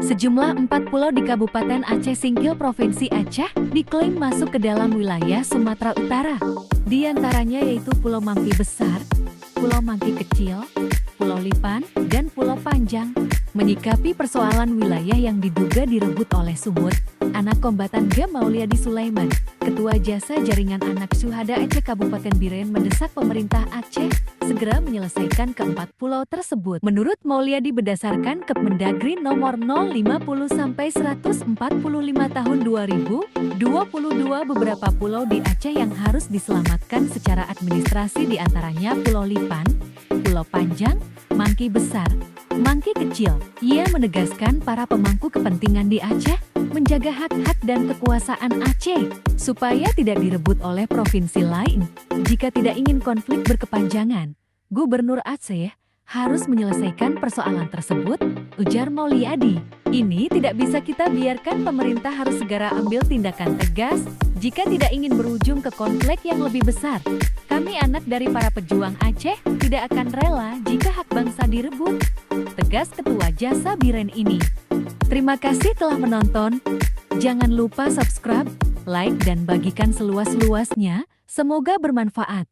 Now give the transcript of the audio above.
Sejumlah 4 pulau di Kabupaten Aceh Singkil, Provinsi Aceh, diklaim masuk ke dalam wilayah Sumatera Utara. Di antaranya yaitu Pulau Mampi Besar, Pulau Mangki Kecil, Pulau Lipan, dan Pulau Panjang. Menyikapi persoalan wilayah yang diduga direbut oleh Sumut, anak kombatan G. Mauliadi Sulaiman, Ketua Jasa Jaringan Anak Syuhada Aceh Kabupaten Biren mendesak pemerintah Aceh segera menyelesaikan keempat pulau tersebut. Menurut Mauliadi, berdasarkan Kepmendagri nomor 050/145 tahun 2022, beberapa pulau di Aceh yang harus diselamatkan secara administrasi diantaranya Pulau Lipan, Pulau Panjang, Mangki Besar, Mangki Kecil. Ia menegaskan para pemangku kepentingan di Aceh menjaga hak-hak dan kekuasaan Aceh supaya tidak direbut oleh provinsi lain. Jika tidak ingin konflik berkepanjangan, Gubernur Aceh harus menyelesaikan persoalan tersebut, ujar Mauliadi. Ini tidak bisa kita biarkan, pemerintah harus segera ambil tindakan tegas jika tidak ingin berujung ke konflik yang lebih besar. Kami anak dari para pejuang Aceh tidak akan rela jika hak bangsa direbut, tegas Ketua Jasa Biren ini. Terima kasih telah menonton. Jangan lupa subscribe, like dan bagikan seluas-luasnya. Semoga bermanfaat.